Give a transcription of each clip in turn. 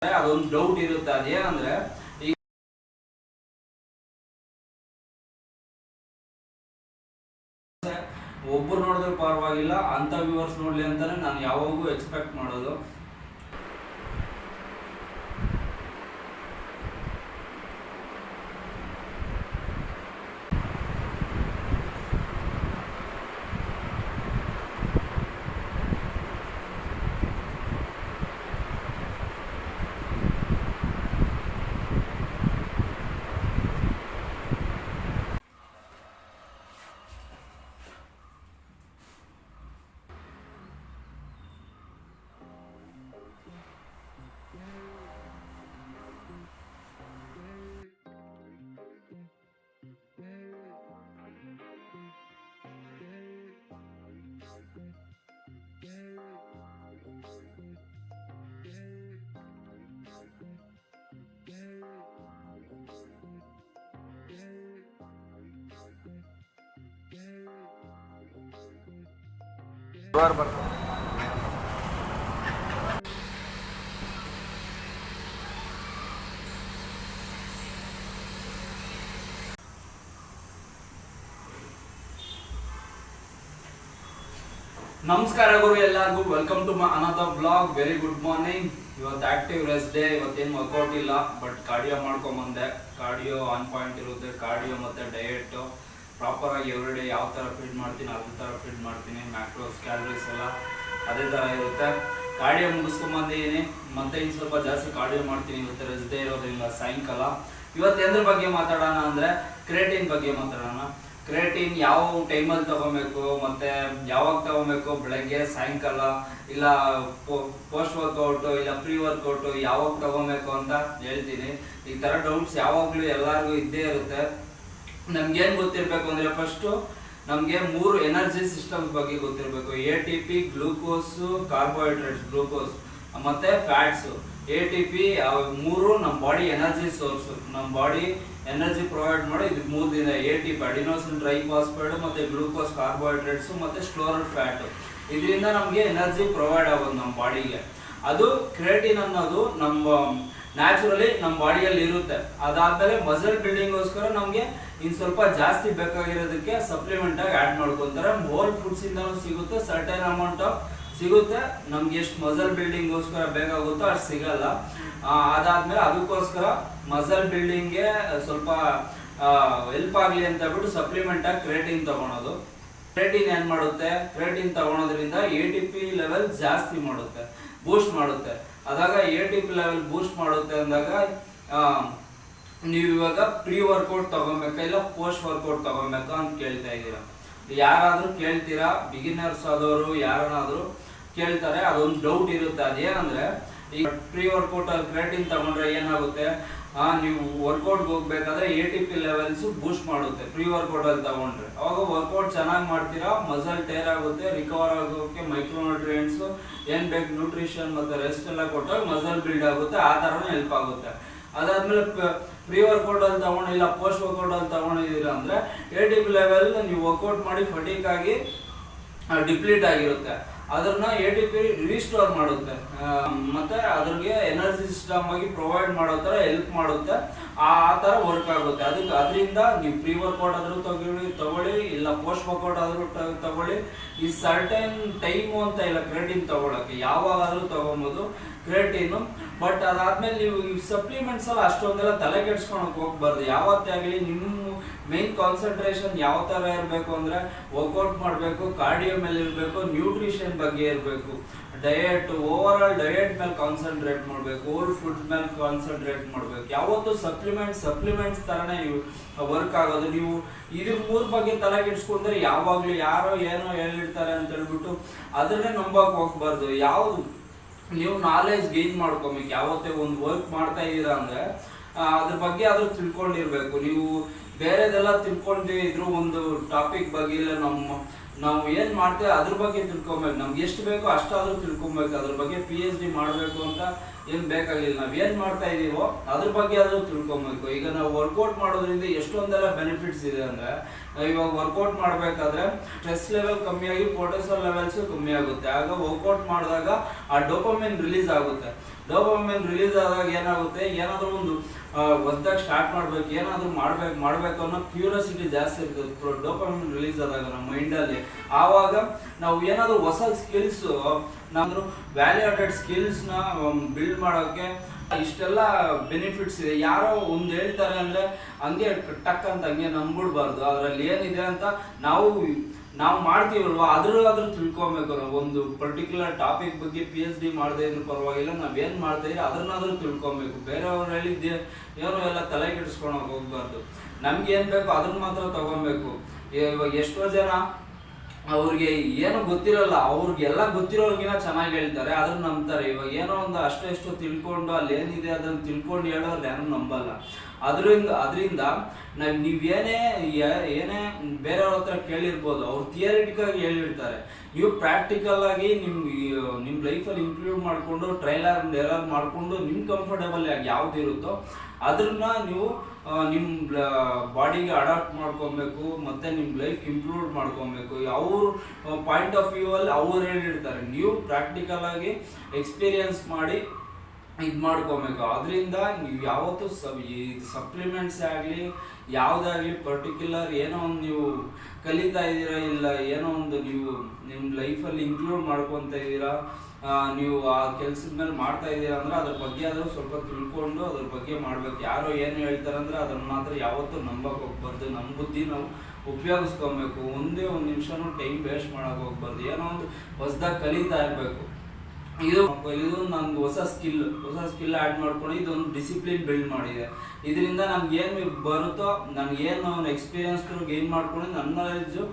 ಅದೊಂದು ಡೌಟ್ ಇರುತ್ತೆ. ಅದೇನಂದ್ರೆ ಈಗ ಒಬ್ಬರು ನೋಡಿದ್ರೆ ಪರವಾಗಿಲ್ಲ, ಅಂತ ವ್ಯೂವರ್ಸ್ ನೋಡ್ಲಿ ಅಂತಾನೆ ನಾನು ಯಾವಾಗೂ ಎಕ್ಸ್ಪೆಕ್ಟ್ ಮಾಡೋದು. ನಮಸ್ಕಾರ ಗುರು ಎಲ್ಲರಿಗೂ, welcome to my another blog. Very good morning. ಇವತ್ತು ಆಕ್ಟಿವ್ ರೆಸ್ಟ್ ಡೇ. ಇವತ್ತೇನು ವರ್ಕೌಟ್ ಇಲ್ಲ, ಬಟ್ ಕಾರ್ಡಿಯೋ ಮಾಡ್ಕೊಂಬಂದೆ. ಕಾರ್ಡಿಯೋ ಆನ್ ಪಾಯಿಂಟ್ ಇರುತ್ತೆ. ಕಾರ್ಡಿಯೋ ಮತ್ತೆ ಡಯಟ್ ಪ್ರಾಪರ್ ಆಗಿ ಎವ್ರಿ ಡೇ ಯಾವ ಥರ ಫೀಡ್ ಮಾಡ್ತೀನಿ ಅದೇ ಥರ ಫೀಡ್ ಮಾಡ್ತೀನಿ. ಮ್ಯಾಕ್ರೋಸ್ ಕ್ಯಾಲರೀಸ್ ಎಲ್ಲ ಅದೇ ಥರ ಇರುತ್ತೆ. ಕಾರ್ಡಿಯೋ ಮುಗಿಸ್ಕೊಂಬಂದಿದ್ದೀನಿ. ಮತ್ತೆ ಇನ್ನು ಸ್ವಲ್ಪ ಜಾಸ್ತಿ ಕಾರ್ಡಿಯೋ ಮಾಡ್ತೀನಿ. ಇವತ್ತು ರೆಸ್ಟ್ ಡೇ ಇರೋದ್ರಿಂದ ಸಾಯಂಕಾಲ. ಇವತ್ತು ಎದ್ರ ಬಗ್ಗೆ ಮಾತಾಡೋಣ ಅಂದರೆ ಕ್ರಿಯೇಟಿನ್ ಬಗ್ಗೆ ಮಾತಾಡೋಣ. ಕ್ರಿಯೇಟಿನ್ ಯಾವ ಟೈಮಲ್ಲಿ ತಗೋಬೇಕು, ಮತ್ತೆ ಯಾವಾಗ ತಗೋಬೇಕು, ಬೆಳಗ್ಗೆ ಸಾಯಂಕಾಲ ಇಲ್ಲ ಪೋಸ್ಟ್ ವರ್ಕೌಟು ಇಲ್ಲ ಪ್ರೀ ವರ್ಕೌಟು ಯಾವಾಗ ತಗೋಬೇಕು ಅಂತ ಹೇಳ್ತೀನಿ. ಈ ಥರ ಡೌಟ್ಸ್ ಯಾವಾಗಲೂ ಎಲ್ಲರಿಗೂ ಇದ್ದೇ ಇರುತ್ತೆ. ನಮ್ಗೇನು ಗೊತ್ತಿರಬೇಕು ಅಂದರೆ ಫಸ್ಟು ನಮಗೆ 3 ಎನರ್ಜಿ ಸಿಸ್ಟಮ್ಸ್ ಬಗ್ಗೆ ಗೊತ್ತಿರಬೇಕು. ATP, ಗ್ಲೂಕೋಸು, ಕಾರ್ಬೋಹೈಡ್ರೇಟ್ಸ್, ಗ್ಲೂಕೋಸ್ ಮತ್ತು ಫ್ಯಾಟ್ಸು. ATP 3 ನಮ್ಮ ಬಾಡಿ ಎನರ್ಜಿ ಸೋರ್ಸು. ನಮ್ಮ ಬಾಡಿ ಎನರ್ಜಿ ಪ್ರೊವೈಡ್ ಮಾಡಿ ಇದು 3 ದಿನ. ATP ಅಡಿನೋಸಿನ್ ಟ್ರೈಫಾಸ್ಫೇಟ್ ಮತ್ತು ಗ್ಲೂಕೋಸ್ ಕಾರ್ಬೋಹೈಡ್ರೇಟ್ಸು ಮತ್ತು ಸ್ಟೋರ್ಡ್ ಫ್ಯಾಟು. ಇದರಿಂದ ನಮಗೆ ಎನರ್ಜಿ ಪ್ರೊವೈಡ್ ಆಗೋದು ನಮ್ಮ ಬಾಡಿಗೆ. ಅದು ಕ್ರಿಯೇಟಿನ್ ಅನ್ನೋದು ನಮ್ಮ ನ್ಯಾಚುರಲಿ ನಮ್ಮ ಬಾಡಿಯಲ್ಲಿ ಇರುತ್ತೆ. ಅದಾದಮೇಲೆ ಮಸಲ್ ಬಿಲ್ಡಿಂಗೋಸ್ಕರ ನಮಗೆ ಇನ್ನು ಸ್ವಲ್ಪ ಜಾಸ್ತಿ ಬೇಕಾಗಿರೋದಕ್ಕೆ ಸಪ್ಲಿಮೆಂಟ್ ಆಗಿ ಆ್ಯಡ್ ಮಾಡ್ಕೊತಾರೆ. ಹೋಲ್ ಫುಡ್ಸಿಂದನೂ ಸಿಗುತ್ತೆ, ಸರ್ಟೈನ್ ಅಮೌಂಟ್ ಆಫ್ ಸಿಗುತ್ತೆ. ನಮ್ಗೆ ಎಷ್ಟು ಮಸಲ್ ಬಿಲ್ಡಿಂಗ್ಗೋಸ್ಕರ ಬೇಕಾಗುತ್ತೋ ಅಷ್ಟು ಸಿಗಲ್ಲ. ಅದಾದ್ಮೇಲೆ ಅದಕ್ಕೋಸ್ಕರ ಮಸಲ್ ಬಿಲ್ಡಿಂಗ್ಗೆ ಸ್ವಲ್ಪ ಹೆಲ್ಪ್ ಆಗಲಿ ಅಂತ ಹೇಳ್ಬಿಟ್ಟು ಸಪ್ಲಿಮೆಂಟ್ ಆಗಿ ಕ್ರಿಯೇಟಿನ್ ತಗೊಳೋದು. ಕ್ರಿಯೇಟಿನ್ ಏನ್ ಮಾಡುತ್ತೆ, ಕ್ರಿಯೇಟಿನ್ ತಗೊಳೋದ್ರಿಂದ ATP ಲೆವೆಲ್ ಜಾಸ್ತಿ ಮಾಡುತ್ತೆ, ಬೂಸ್ಟ್ ಮಾಡುತ್ತೆ. ಅದಾಗ ATP ಲೆವೆಲ್ ಬೂಸ್ಟ್ ಮಾಡುತ್ತೆ ಅಂದಾಗ ನೀವು ಇವಾಗ ಪ್ರೀ ವರ್ಕೌಟ್ ತಗೊಬೇಕಾ ಇಲ್ಲ ಪೋಸ್ಟ್ ವರ್ಕೌಟ್ ತಗೊಬೇಕಾ ಅಂತ ಕೇಳ್ತಾ ಇದ್ದೀರಾ. ಯಾರಾದ್ರೂ ಕೇಳ್ತೀರಾ, ಬಿಗಿನರ್ಸ್ ಆದವರು ಯಾರನ್ನಾದ್ರೂ ಕೇಳ್ತಾರೆ. ಅದೊಂದು ಡೌಟ್ ಇರುತ್ತೆ. ಅದೇನಂದ್ರೆ ಈಗ ಪ್ರೀ ವರ್ಕೌಟ್ ಅಲ್ಲಿ ಕ್ರಿಯೇಟಿನ್ ತಗೊಂಡ್ರೆ ಏನಾಗುತ್ತೆ, ನೀವು ವರ್ಕೌಟ್ಗೆ ಹೋಗ್ಬೇಕಾದ್ರೆ ATP ಲೆವೆಲ್ಸ್ ಬೂಸ್ಟ್ ಮಾಡುತ್ತೆ ಪ್ರೀ ವರ್ಕೌಟ್ ಅಲ್ಲಿ ತಗೊಂಡ್ರೆ. ಅವಾಗ ವರ್ಕೌಟ್ ಚೆನ್ನಾಗಿ ಮಾಡ್ತೀರಾ, ಮಸಲ್ ಟೇರ್ ಆಗುತ್ತೆ, ರಿಕವರ್ ಆಗೋಕೆ ಮೈಕ್ರೋನ್ಯೂಟ್ರಿಯೆಂಟ್ಸ್ ಏನ್ ಬೇಕು ನ್ಯೂಟ್ರಿಷನ್ ಮತ್ತೆ ರೆಸ್ಟ್ ಎಲ್ಲ ಕೊಟ್ಟಾಗ ಮಸಲ್ ಬಿಲ್ಡ್ ಆಗುತ್ತೆ. ಆ ಥರನೂ ಹೆಲ್ಪ್ ಆಗುತ್ತೆ. ಅದಾದ್ಮೇಲೆ ಪ್ರೀ ವರ್ಕೌಟ್ ಅಲ್ಲಿ ತಗೊಂಡಿಲ್ಲ ಪೋಸ್ಟ್ ವರ್ಕೌಟ್ ಅಲ್ಲಿ ತಗೊಂಡಿದ್ದೀರಾ ಅಂದ್ರೆ ATP ಲೆವೆಲ್ ನೀವು ವರ್ಕೌಟ್ ಮಾಡಿ ಫಟೀಕ್ ಆಗಿ ಡಿಪ್ಲೀಟ್ ಆಗಿರುತ್ತೆ. ಅದನ್ನ ATP ರೀಸ್ಟೋರ್ ಮಾಡುತ್ತೆ, ಮತ್ತೆ ಅದ್ರಿಗೆ ಎನರ್ಜಿ ಸಿಸ್ಟಮ್ ಆಗಿ ಪ್ರೊವೈಡ್ ಮಾಡೋ ತರ ಹೆಲ್ಪ್ ಮಾಡುತ್ತೆ. ಆ ತರ ವರ್ಕ್ ಆಗುತ್ತೆ. ಅದರಿಂದ ನೀವು ಪ್ರೀ ವರ್ಕೌಟ್ ಆದ್ರೂ ತಗೊಳ್ಳಿ ಇಲ್ಲ ಪೋಸ್ಟ್ ವರ್ಕೌಟ್ ಆದ್ರೂ ತಗೊಳ್ಳಿ. ಈ ಸರ್ಟೈನ್ ಟೈಮು ಅಂತ ಇಲ್ಲ ಕ್ರಿಯೇಟಿನ್ ತಗೊಳಕ್ಕೆ, ಯಾವಾಗಾದ್ರೂ ತಗೊಬೋದು ಕ್ರಿಯೇಟಿನ್. ಬಟ್ ಅದಾದ್ಮೇಲೆ ನೀವು ಈ ಸಪ್ಲಿಮೆಂಟ್ಸ್ ಎಲ್ಲ ಅಷ್ಟೊಂದೆಲ್ಲ ತಲೆ ಕೆಡ್ಸ್ಕೊಳಕ್ ಹೋಗ್ಬಾರ್ದು. ಯಾವತ್ತೇ ಆಗಲಿ ನಿಮ್ಮ ಮೇನ್ ಕಾನ್ಸಂಟ್ರೇಷನ್ ಯಾವ ತರ ಇರಬೇಕು ಅಂದ್ರೆ ವರ್ಕೌಟ್ ಮಾಡಬೇಕು, ಕಾರ್ಡಿಯೋ ಮೇಲೆ ಇರಬೇಕು, ನ್ಯೂಟ್ರಿಷನ್ ಬಗ್ಗೆ ಇರಬೇಕು, ಡಯಟ್ ಓವರ್ ಆಲ್ ಡಯಟ್ ಮೇಲೆ ಕಾನ್ಸಂಟ್ರೇಟ್ ಮಾಡಬೇಕು, ಓಲ್ಡ್ ಫುಡ್ ಮೇಲೆ ಕಾನ್ಸಂಟ್ರೇಟ್ ಮಾಡಬೇಕು. ಯಾವತ್ತು ಸಪ್ಲಿಮೆಂಟ್ಸ್ ತರನೇ ವರ್ಕ್ ಆಗೋದು. ನೀವು ಇದ್ರ 3 ಬಗ್ಗೆ ತಲೆ ಕೆಡ್ಸ್ಕೊಂಡ್ರೆ ಯಾವಾಗ್ಲೂ ಯಾರೋ ಏನೋ ಹೇಳಿರ್ತಾರೆ ಅಂತ ಹೇಳ್ಬಿಟ್ಟು ಅದನ್ನೇ ನಂಬಕ್ ಹೋಗ್ಬಾರ್ದು. ಯಾವ್ದು ನೀವು ನಾಲೆಜ್ ಗೇನ್ ಮಾಡ್ಕೊಬೇಕು. ಯಾವತ್ತೇ ಒಂದು ವರ್ಕ್ ಮಾಡ್ತಾ ಇದ್ದೀರಾ ಅಂದ್ರೆ ಅದ್ರ ಬಗ್ಗೆ ಆದ್ರೂ ತಿಳ್ಕೊಂಡಿರ್ಬೇಕು. ನೀವು ಬೇರೆದೆಲ್ಲ ತಿಳ್ಕೊಂಡೇ ಇದ್ರು ಒಂದು ಟಾಪಿಕ್ ಬಗ್ಗೆ ಇಲ್ಲ ನಾವು ಏನು ಮಾಡ್ತೇವೆ ಅದ್ರ ಬಗ್ಗೆ ತಿಳ್ಕೊಬೇಕು. ನಮ್ಗೆ ಎಷ್ಟು ಬೇಕೋ ಅಷ್ಟಾದರೂ ತಿಳ್ಕೊಬೇಕು. ಅದ್ರ ಬಗ್ಗೆ PhD ಮಾಡಬೇಕು ಅಂತ ಏನು ಬೇಕಾಗಿಲ್ಲ. ನಾವು ಏನು ಮಾಡ್ತಾ ಇದ್ದೀವೋ ಅದ್ರ ಬಗ್ಗೆ ಆದರೂ ತಿಳ್ಕೊಬೇಕು. ಈಗ ನಾವು ವರ್ಕೌಟ್ ಮಾಡೋದ್ರಿಂದ ಎಷ್ಟೊಂದೆಲ್ಲ ಬೆನಿಫಿಟ್ಸ್ ಇದೆ ಅಂದರೆ, ಇವಾಗ ವರ್ಕೌಟ್ ಮಾಡಬೇಕಾದ್ರೆ ಸ್ಟ್ರೆಸ್ ಲೆವೆಲ್ ಕಮ್ಮಿಯಾಗಿ ಕೊರ್ಟಿಸಾಲ್ ಲೆವೆಲ್ಸು ಕಮ್ಮಿ ಆಗುತ್ತೆ. ಆಗ ವರ್ಕೌಟ್ ಮಾಡಿದಾಗ ಆ ಡೋಪಮಿನ್ ರಿಲೀಸ್ ಆಗುತ್ತೆ. ಡೋಪಮಿನ್ ರಿಲೀಸ್ ಆದಾಗ ಏನಾಗುತ್ತೆ, ಏನಾದರೂ ಒಂದು ಹೊಸದಾಗಿ ಸ್ಟಾರ್ಟ್ ಮಾಡ್ಬೇಕು, ಏನಾದರೂ ಮಾಡಬೇಕು ಅನ್ನೋ ಕ್ಯೂರಿಯಾಸಿಟಿ ಜಾಸ್ತಿ ಇರ್ತದೆ ಡೋಪಮಿನ್ ರಿಲೀಸ್ ಆದಾಗ ನಮ್ಮ ಮೈಂಡಲ್ಲಿ. ಆವಾಗ ನಾವು ಏನಾದರೂ ಹೊಸ ಸ್ಕಿಲ್ಸು, ನಾವು ವ್ಯಾಲ್ಯೂ ಆಡೆಡ್ ಸ್ಕಿಲ್ಸ್ನ ಬಿಲ್ಡ್ ಮಾಡೋಕ್ಕೆ ಇಷ್ಟೆಲ್ಲ ಬೆನಿಫಿಟ್ಸ್ ಇದೆ. ಯಾರೋ ಒಂದು ಹೇಳ್ತಾರೆ ಅಂದರೆ ಹಂಗೆ ಟಕ್ ಅಂತ ಹಂಗೆ ನಂಬಿಡ್ಬಾರ್ದು. ಅದರಲ್ಲಿ ಏನಿದೆ ಅಂತ ನಾವು ಮಾಡ್ತೀವಲ್ವ, ಅದ್ರಾದ್ರೂ ತಿಳ್ಕೊಬೇಕು. ನಾವು ಒಂದು ಪರ್ಟಿಕ್ಯುಲರ್ ಟಾಪಿಕ್ ಬಗ್ಗೆ PhD ಮಾಡದೇ ಇದ್ರೂ ಪರವಾಗಿಲ್ಲ, ನಾವೇನು ಮಾಡ್ತಾ ಇದ್ರೆ ಅದನ್ನಾದ್ರೂ ತಿಳ್ಕೊಬೇಕು. ಬೇರೆಯವ್ರು ಹೇಳಿದ್ದೆ ಏನೋ ಎಲ್ಲ ತಲೆ ಕೆಡಿಸ್ಕೊಳಕ್ ಹೋಗ್ಬಾರ್ದು. ನಮ್ಗೆ ಏನು ಬೇಕೋ ಅದನ್ನ ಮಾತ್ರ ತಗೊಬೇಕು. ಇವಾಗ ಎಷ್ಟೋ ಜನ ಅವ್ರಿಗೆ ಏನೋ ಗೊತ್ತಿರಲ್ಲ, ಅವ್ರಿಗೆಲ್ಲ ಗೊತ್ತಿರೋರ್ಗಿನ ಚೆನ್ನಾಗಿ ಹೇಳ್ತಾರೆ, ಅದನ್ನ ನಂಬ್ತಾರೆ. ಇವಾಗ ಏನೋ ಒಂದು ಅಷ್ಟೆಷ್ಟು ತಿಳ್ಕೊಂಡು ಅಲ್ಲಿ ಏನಿದೆ ಅದನ್ನ ತಿಳ್ಕೊಂಡು ಹೇಳೋರು ಯಾರು ನಂಬಲ್ಲ. ಅದರಿಂದ ನೀವೇನೇ ಬೇರೆಯವ್ರ ಹತ್ರ ಕೇಳಿರ್ಬೋದು, ಅವ್ರು ಥಿಯರಿಟಿಕಲ್ ಆಗಿ ಹೇಳಿರ್ತಾರೆ. ನೀವು ಪ್ರಾಕ್ಟಿಕಲ್ ಆಗಿ ನಿಮ್ಮ ಲೈಫಲ್ಲಿ ಇನ್ಕ್ಲೂಡ್ ಮಾಡಿಕೊಂಡು ಟ್ರಯಲ್ ಆ್ಯಂಡ್ ಎರರ್ ಮಾಡಿಕೊಂಡು ನಿಮ್ಮ ಕಂಫರ್ಟಬಲ್ ಆಗಿ ಯಾವ್ದು ಇರುತ್ತೋ ಅದನ್ನ ನೀವು ನಿಮ್ಮ ಬಾಡಿಗೆ ಅಡಾಪ್ಟ್ ಮಾಡ್ಕೊಬೇಕು, ಮತ್ತು ನಿಮ್ಮ ಲೈಫ್ ಇಂಪ್ರೂವ್ ಮಾಡ್ಕೊಬೇಕು. ಅವ್ರ ಪಾಯಿಂಟ್ ಆಫ್ ವ್ಯೂ ಅಲ್ಲಿ ಅವ್ರು ಹೇಳಿರ್ತಾರೆ, ನೀವು ಪ್ರಾಕ್ಟಿಕಲ್ ಆಗಿ ಎಕ್ಸ್ಪೀರಿಯನ್ಸ್ ಮಾಡಿ ಇದು ಮಾಡ್ಕೊಬೇಕು. ಅದರಿಂದ ನೀವು ಯಾವತ್ತೂ ಸಪ್ಲಿಮೆಂಟ್ಸ್ ಆಗಲಿ ಯಾವುದಾಗಲಿ ಪರ್ಟಿಕ್ಯುಲರ್ ಏನೋ ಒಂದು ನೀವು ಕಲಿತಾ ಇದ್ದೀರಾ, ಇಲ್ಲ ಏನೋ ಒಂದು ನೀವು ನಿಮ್ಮ ಲೈಫಲ್ಲಿ ಇನ್ಕ್ಲೂಡ್ ಮಾಡ್ಕೊತಾ ಇದ್ದೀರಾ, ನೀವು ಆ ಕೆಲಸದ ಮೇಲೆ ಮಾಡ್ತಾ ಇದ್ದೀರಾ ಅಂದರೆ ಅದ್ರ ಬಗ್ಗೆ ಆದರೂ ಸ್ವಲ್ಪ ತಿಳ್ಕೊಂಡು ಅದ್ರ ಬಗ್ಗೆ ಮಾಡಬೇಕು. ಯಾರೋ ಏನು ಹೇಳ್ತಾರೆ ಅಂದರೆ ಅದನ್ನು ಮಾತ್ರ ಯಾವತ್ತೂ ನಂಬಕ್ಕೆ ಹೋಗ್ಬಾರ್ದು. ನಮ್ಮ ಬುದ್ಧಿ ನಾವು ಉಪಯೋಗಿಸ್ಕೊಬೇಕು. ಒಂದೇ ಒಂದು ನಿಮಿಷನೂ ಟೈಮ್ ವೇಸ್ಟ್ ಮಾಡೋಕೆ ಹೋಗ್ಬಾರ್ದು. ಏನೋ ಒಂದು ಹೊಸದಾಗಿ ಕಲಿತಾ ಇರಬೇಕು. ಇದು ನಂಗೆ ಹೊಸ ಸ್ಕಿಲ್ ಆ್ಯಡ್ ಮಾಡ್ಕೊಂಡು ಇದೊಂದು ಡಿಸಿಪ್ಲಿನ್ ಬಿಲ್ಡ್ ಮಾಡಿದೆ. ಇದರಿಂದ ನಮ್ಗೇನು ಬರುತ್ತೋ, ನನಗೇನು ಎಕ್ಸ್ಪೀರಿಯನ್ಸ್ ಗೇನ್ ಮಾಡ್ಕೊಂಡು ನನ್ನ ನಾಲೆಡ್ಜು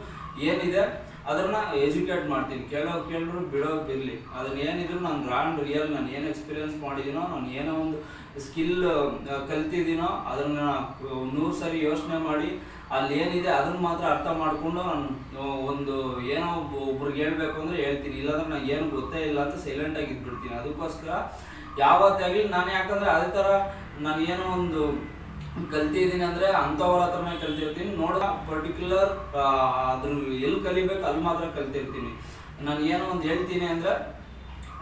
ಏನಿದೆ ಅದನ್ನು ಎಜುಕೇಟ್ ಮಾಡ್ತೀನಿ. ಕೇಳೋರು ಬಿಡೋಕೆ ಬಿರಲಿ. ಅದನ್ನ ಏನಿದ್ರು ನಾನು ರಿಯಲ್ ನಾನು ಏನು ಎಕ್ಸ್ಪೀರಿಯನ್ಸ್ ಮಾಡಿದ್ದೀನೋ, ನಾನು ಏನೋ ಒಂದು ಸ್ಕಿಲ್ ಕಲ್ತಿದ್ದೀನೋ ಅದನ್ನು 100 ಸರಿ ಯೋಚನೆ ಮಾಡಿ ಅಲ್ಲಿ ಏನಿದೆ ಅದನ್ನ ಮಾತ್ರ ಅರ್ಥ ಮಾಡಿಕೊಂಡು ನಾನು ಒಂದು ಏನೋ ಒಬ್ರಿಗೆ ಹೇಳ್ಬೇಕು ಅಂದರೆ ಹೇಳ್ತೀನಿ. ಇಲ್ಲಾಂದ್ರೆ ನಾನು ಏನು ಗೊತ್ತೇ ಇಲ್ಲ ಅಂತ ಸೈಲೆಂಟಾಗಿ ಇದ್ಬಿಡ್ತೀನಿ. ಅದಕ್ಕೋಸ್ಕರ ಯಾವತ್ತಾಗಲಿ ನಾನು, ಯಾಕಂದರೆ ಅದೇ ಥರ ನಾನು ಏನೋ ಒಂದು ಕಲ್ತಿದ್ದೀನಿ ಅಂದರೆ ಅಂಥವ್ರ ಹತ್ರನೇ ಕಲ್ತಿರ್ತೀನಿ. ಪರ್ಟಿಕ್ಯುಲರ್ ಅದ್ರ ಎಲ್ಲಿ ಕಲಿಬೇಕು ಅಲ್ಲಿ ಮಾತ್ರ ಕಲ್ತಿರ್ತೀನಿ. ನಾನು ಏನೋ ಒಂದು ಹೇಳ್ತೀನಿ ಅಂದರೆ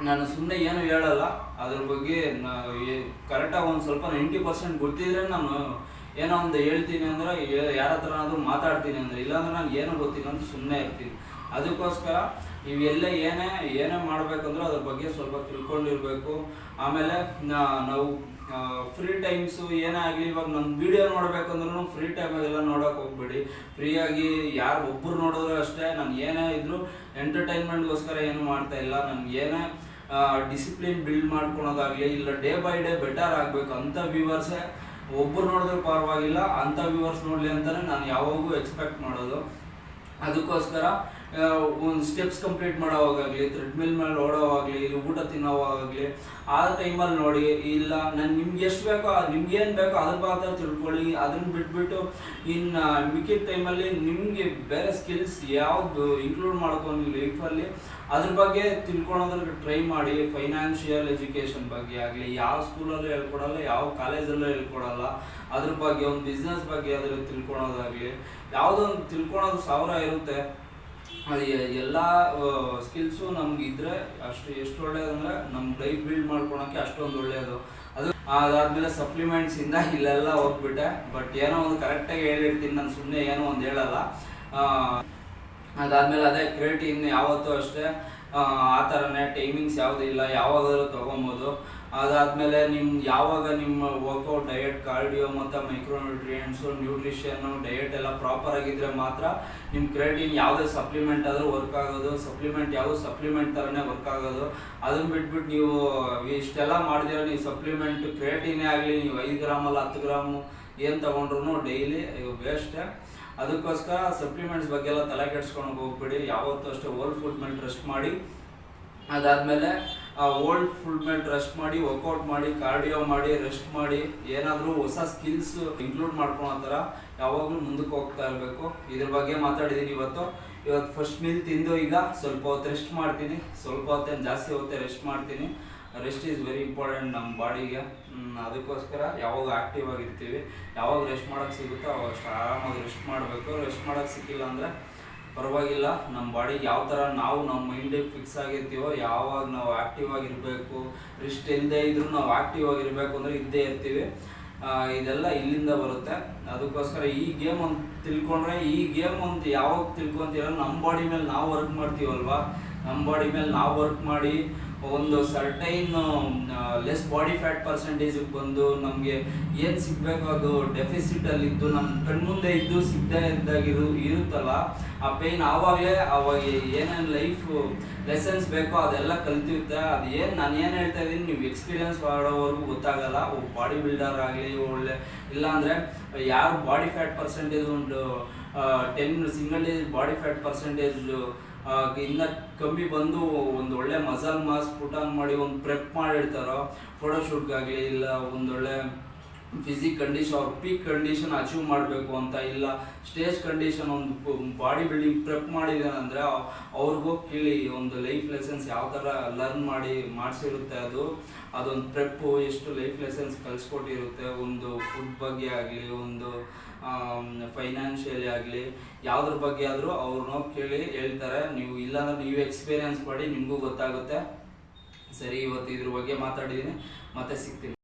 ನಾನು ಸುಮ್ಮನೆ ಏನು ಹೇಳಲ್ಲ. ಅದ್ರ ಬಗ್ಗೆ ಕರೆಕ್ಟಾಗಿ ಒಂದು ಸ್ವಲ್ಪ 90% ಗೊತ್ತಿದ್ರೆ ನಾನು ಏನೋ ಒಂದು ಹೇಳ್ತೀನಿ ಅಂದರೆ ಯಾರ ಹತ್ರನಾದ್ರೂ ಮಾತಾಡ್ತೀನಿ ಅಂದರೆ, ಇಲ್ಲಾಂದ್ರೆ ನಾನು ಏನೋ ಗೊತ್ತಿಲ್ಲ ಅಂತ ಸುಮ್ಮನೆ ಇರ್ತೀನಿ. ಅದಕ್ಕೋಸ್ಕರ ಇವೆಲ್ಲ ಏನೇ ಮಾಡಬೇಕಂದ್ರೂ ಅದ್ರ ಬಗ್ಗೆ ಸ್ವಲ್ಪ ತಿಳ್ಕೊಂಡಿರ್ಬೇಕು. ಆಮೇಲೆ ನಾವು ಫ್ರೀ ಟೈಮ್ಸು ಏನೇ ಆಗಲಿ, ಇವಾಗ ನನ್ನ ವೀಡಿಯೋ ನೋಡ್ಬೇಕಂದ್ರೂ ಫ್ರೀ ಟೈಮಾಗೆಲ್ಲ ನೋಡೋಕೆ ಹೋಗ್ಬೇಡಿ. ಫ್ರೀಯಾಗಿ ಯಾರು ಒಬ್ಬರು ನೋಡಿದ್ರು ಅಷ್ಟೇ. ನಾನು ಏನೇ ಇದ್ದರೂ ಎಂಟರ್ಟೈನ್ಮೆಂಟ್ಗೋಸ್ಕರ ಏನು ಮಾಡ್ತಾ ಇಲ್ಲ. ನನಗೆ ಏನೇ ಡಿಸಿಪ್ಲಿನ್ ಬಿಲ್ಡ್ ಮಾಡ್ಕೊಳೋದಾಗಲಿ, ಇಲ್ಲ ಡೇ ಬೈ ಡೇ ಬೆಟರ್ ಆಗಬೇಕು ಅಂತ ವ್ಯೂವರ್ಸೇ ಒಬ್ಬರು ನೋಡಿದ್ರೆ ಪರವಾಗಿಲ್ಲ, ಅಂಥ ವ್ಯೂವರ್ಸ್ ನೋಡಲಿ ಅಂತಲೇ ನಾನು ಯಾವಾಗೂ ಎಕ್ಸ್ಪೆಕ್ಟ್ ಮಾಡೋದು. ಅದಕ್ಕೋಸ್ಕರ ಒಂದು ಸ್ಟೆಪ್ಸ್ ಕಂಪ್ಲೀಟ್ ಮಾಡೋವಾಗಲಿ, ಥ್ರೆಡ್ಮಿಲ್ ಮೇಲೆ ಓಡೋವಾಗಲಿ, ಇಲ್ಲಿ ಊಟ ತಿನ್ನೋವಾಗಲಿ ಆ ಟೈಮಲ್ಲಿ ನೋಡಿ. ಇಲ್ಲ ನಿಮ್ಗೆ ಎಷ್ಟು ಬೇಕೋ, ನಿಮ್ಗೇನು ಬೇಕೋ ಅದ್ರ ಮಾತ್ರ ತಿಳ್ಕೊಳ್ಳಿ. ಅದನ್ನು ಬಿಟ್ಬಿಟ್ಟು ಇನ್ನು ಮಿಕ್ಕಿದ ಟೈಮಲ್ಲಿ ನಿಮಗೆ ಬೇರೆ ಸ್ಕಿಲ್ಸ್ ಯಾವುದು ಇನ್ಕ್ಲೂಡ್ ಮಾಡ್ಕೊಂಡು ಲೈಫಲ್ಲಿ ಅದ್ರ ಬಗ್ಗೆ ತಿಳ್ಕೊಳೋದ್ರಿಗೆ ಟ್ರೈ ಮಾಡಿ. ಫೈನಾನ್ಷಿಯಲ್ ಎಜುಕೇಷನ್ ಬಗ್ಗೆ ಆಗಲಿ, ಯಾವ ಸ್ಕೂಲಲ್ಲೂ ಹೇಳ್ಕೊಡಲ್ಲ, ಯಾವ ಕಾಲೇಜಲ್ಲೂ ಹೇಳ್ಕೊಡಲ್ಲ. ಅದ್ರ ಬಗ್ಗೆ ಒಂದು ಬಿಸ್ನೆಸ್ ಬಗ್ಗೆ ಅದ್ರ ತಿಳ್ಕೊಳೋದಾಗಲಿ, ಯಾವುದೋ ಒಂದು ತಿಳ್ಕೊಳೋದು 1000 ಇರುತ್ತೆ. ಅದು ಎಲ್ಲ ಸ್ಕಿಲ್ಸು ನಮ್ಗೆ ಇದ್ದರೆ ಎಷ್ಟು ಒಳ್ಳೆಯದಂದರೆ ನಮ್ಮ ಲೈಫ್ ಬಿಲ್ಡ್ ಮಾಡ್ಕೊಳೋಕ್ಕೆ ಅಷ್ಟೊಂದು ಒಳ್ಳೆಯದು. ಅದಾದಮೇಲೆ ಸಪ್ಲಿಮೆಂಟ್ಸಿಂದ ಇಲ್ಲೆಲ್ಲ ಹೋಗ್ಬಿಟ್ಟೆ. ಬಟ್ ಏನೋ ಒಂದು ಕರೆಕ್ಟಾಗಿ ಹೇಳಿರ್ತೀನಿ, ನಾನು ಸುಮ್ಮನೆ ಏನೋ ಒಂದು ಹೇಳಲ್ಲ. ಅದಾದಮೇಲೆ ಅದೇ ಕ್ರಿಯೇಟಿನ್ ಯಾವತ್ತೂ ಅಷ್ಟೇ ಆ ಥರನೇ ಟೈಮಿಂಗ್ಸ್ ಯಾವುದೂ ಇಲ್ಲ, ಯಾವಾಗಾದರೂ ತೊಗೊಬೋದು. ಅದಾದಮೇಲೆ ಯಾವಾಗ ನಿಮ್ಮ ವರ್ಕೌಟ್, ಡಯಟ್, ಕಾರ್ಡಿಯೋ ಮತ್ತು ಮೈಕ್ರೋನ್ಯೂಟ್ರಿಯೆಂಟ್ಸು, ನ್ಯೂಟ್ರಿಷನ್ನು, ಡಯಟ್ ಎಲ್ಲ ಪ್ರಾಪರ್ ಆಗಿದ್ದರೆ ಮಾತ್ರ ನಿಮ್ಮ ಕ್ರಿಯೇಟಿನ್ ಯಾವುದೇ ಸಪ್ಲಿಮೆಂಟ್ ಆದರೂ ವರ್ಕ್ ಆಗೋದು. ಸಪ್ಲಿಮೆಂಟ್ ಥರನೇ ವರ್ಕ್ ಆಗೋದು. ಅದನ್ನು ಬಿಟ್ಬಿಟ್ಟು ನೀವು ಇಷ್ಟೆಲ್ಲ ಮಾಡಿದಿರೋ ನೀವು ಸಪ್ಲಿಮೆಂಟ್ ಕ್ರಿಯೇಟಿನೇ ಆಗಲಿ, ನೀವು 5 ಗ್ರಾಮಲ್ಲ 10 ಗ್ರಾಮು ಏನು ತೊಗೊಂಡ್ರು ಡೈಲಿ ವೇಸ್ಟೇ. ಅದಕ್ಕೋಸ್ಕರ ಸಪ್ಲಿಮೆಂಟ್ಸ್ ಬಗ್ಗೆ ಎಲ್ಲ ತಲೆ ಕೆಡ್ಸ್ಕೊಂಡು ಹೋಗ್ಬೇಡಿ. ಯಾವತ್ತೂ ಅಷ್ಟೇ ಹೋಲ್ ಫುಡ್ ಮೇಲೆ ಟ್ರಸ್ಟ್ ಮಾಡಿ. ಅದಾದಮೇಲೆ ಓಲ್ಡ್ ಫುಲ್ ಮೆಟ್ ರೆಸ್ಟ್ ಮಾಡಿ, ವರ್ಕೌಟ್ ಮಾಡಿ, ಕಾರ್ಡಿಯೋ ಮಾಡಿ, ರೆಸ್ಟ್ ಮಾಡಿ, ಏನಾದರೂ ಹೊಸ ಸ್ಕಿಲ್ಸ್ ಇನ್ಕ್ಲೂಡ್ ಮಾಡ್ಕೊಳೋ ಥರ ಯಾವಾಗಲೂ ಮುಂದಕ್ಕೆ ಹೋಗ್ತಾ ಇರಬೇಕು. ಇದ್ರ ಬಗ್ಗೆ ಮಾತಾಡಿದ್ದೀನಿ ಇವತ್ತು ಫಸ್ಟ್ ಮೀಲ್ ತಿಂದು ಈಗ ಸ್ವಲ್ಪ ಹೊತ್ತು ರೆಸ್ಟ್ ಮಾಡ್ತೀನಿ. ಸ್ವಲ್ಪ ಹೊತ್ತೇನು ಜಾಸ್ತಿ ಹೊತ್ತೆ ರೆಸ್ಟ್ ಮಾಡ್ತೀನಿ. ರೆಸ್ಟ್ ಈಸ್ ವೆರಿ ಇಂಪಾರ್ಟೆಂಟ್ ನಮ್ಮ ಬಾಡಿಗೆ. ಅದಕ್ಕೋಸ್ಕರ ಯಾವಾಗ ಆ್ಯಕ್ಟಿವ್ ಆಗಿರ್ತೀವಿ, ಯಾವಾಗ ರೆಸ್ಟ್ ಮಾಡೋಕ್ಕೆ ಸಿಗುತ್ತೋ ಅವಾಗ ಆರಾಮಾಗಿ ರೆಸ್ಟ್ ಮಾಡಬೇಕು. ರೆಸ್ಟ್ ಮಾಡೋಕ್ಕೆ ಸಿಕ್ಕಿಲ್ಲ ಅಂದರೆ ಪರವಾಗಿಲ್ಲ, ನಮ್ಮ ಬಾಡಿಗೆ ಯಾವ ಥರ ನಾವು ನಮ್ಮ ಮೈಂಡಿಗೆ ಫಿಕ್ಸ್ ಆಗಿರ್ತೀವೋ, ಯಾವಾಗ ನಾವು ಆ್ಯಕ್ಟಿವ್ ಆಗಿರಬೇಕು, ರೆಸ್ಟ್ ಇಲ್ಲದೆ ಇದ್ರೂ ನಾವು ಆ್ಯಕ್ಟಿವ್ ಆಗಿರಬೇಕು ಅಂದರೆ ಇದ್ದೇ ಇರ್ತೀವಿ. ಇದೆಲ್ಲ ಇಲ್ಲಿಂದ ಬರುತ್ತೆ. ಅದಕ್ಕೋಸ್ಕರ ಈ ಗೇಮ್ ಒಂದು ತಿಳ್ಕೊಂಡ್ರೆ, ಈ ಗೇಮ್ ಒಂದು ಯಾವಾಗ ತಿಳ್ಕೊತೀರ, ನಮ್ಮ ಬಾಡಿ ಮೇಲೆ ನಾವು ವರ್ಕ್ ಮಾಡ್ತೀವಲ್ವಾ, ನಮ್ಮ ಬಾಡಿ ಮೇಲೆ ನಾವು ವರ್ಕ್ ಮಾಡಿ ಒಂದು ಸರ್ಟೈನ್ ಲೆಸ್ ಬಾಡಿ ಫ್ಯಾಟ್ ಪರ್ಸೆಂಟೇಜಿಗೆ ಬಂದು ನಮಗೆ ಏನು ಸಿಗಬೇಕು ಅದು ಡೆಫಿಸಿಟಲ್ಲಿದ್ದು ನಮ್ಮ ಕಣ್ಮುಂದೆ ಇದ್ದು ಸಿಗದೇ ಇರುತ್ತಲ್ಲ, ಆ ಪೇಯ್ನ್ ಆವಾಗಲೇ ಅವಾಗ ಏನೇನು ಲೈಫ್ ಲೆಸನ್ಸ್ ಬೇಕೋ ಅದೆಲ್ಲ ಕಲ್ತಿರುತ್ತೆ. ಅದು ಏನು ನಾನು ಏನು ಹೇಳ್ತಾ ಇದ್ದೀನಿ ನೀವು ಎಕ್ಸ್ಪೀರಿಯನ್ಸ್ ಮಾಡೋವರೆಗೂ ಗೊತ್ತಾಗಲ್ಲ. ಬಾಡಿ ಬಿಲ್ಡರ್ ಆಗಲಿ ಒಳ್ಳೆ, ಇಲ್ಲಾಂದರೆ ಯಾರು ಬಾಡಿ ಫ್ಯಾಟ್ ಪರ್ಸೆಂಟೇಜ್ ಒಂದು 10 ಸಿಂಗಲ್ ಬಾಡಿ ಫ್ಯಾಟ್ ಪರ್ಸೆಂಟೇಜ್ ಇನ್ನ ಕಮ್ಮಿ ಬಂದು ಒಂದು ಒಳ್ಳೆ ಮಸಲ್ ಮಾಸ್ ಪುಟ್ ಆನ್ ಮಾಡಿ ಒಂದು ಪ್ರೆಪ್ ಮಾಡಿರ್ತಾರೋ ಫೋಟೋಶೂಟ್ಗಾಗಲಿ, ಇಲ್ಲ ಒಂದೊಳ್ಳೆ ಫಿಸಿಕ್ ಕಂಡೀಷನ್, ಅವ್ರ ಪೀಕ್ ಕಂಡೀಷನ್ ಅಚೀವ್ ಮಾಡಬೇಕು ಅಂತ, ಇಲ್ಲ ಸ್ಟೇಜ್ ಕಂಡೀಷನ್ ಒಂದು ಬಾಡಿ ಬಿಲ್ಡಿಂಗ್ ಪ್ರೆಪ್ ಮಾಡಿದಾನಂದರೆ ಅವ್ರಿಗೂ ಕೇಳಿ ಒಂದು ಲೈಫ್ ಲೆಸನ್ಸ್ ಯಾವ ಥರ ಲರ್ನ್ ಮಾಡಿ ಮಾಡಿಸಿರುತ್ತೆ. ಅದೊಂದು ಪ್ರೆಪ್ಪು ಎಷ್ಟು ಲೈಫ್ ಲೆಸನ್ಸ್ ಕಲಿಸ್ಕೊಟ್ಟಿರುತ್ತೆ. ಒಂದು ಫುಡ್ ಬಗ್ಗೆ ಆಗಲಿ, ಒಂದು ಫೈನಾನ್ಷಿಯಲಿ ಆಗಲಿ, ಯಾವುದ್ರ ಬಗ್ಗೆ ಆದರೂ ಅವ್ರನ್ನ ಕೇಳಿ ಹೇಳ್ತಾರೆ. ನೀವು ಇಲ್ಲಾಂದ್ರೆ ನೀವು ಎಕ್ಸ್ಪೀರಿಯನ್ಸ್ ಮಾಡಿ ನಿಮಗೂ ಗೊತ್ತಾಗುತ್ತೆ. ಸರಿ, ಇವತ್ತು ಇದ್ರ ಬಗ್ಗೆ ಮಾತಾಡಿದ್ದೀನಿ, ಮತ್ತೆ ಸಿಗ್ತೀನಿ.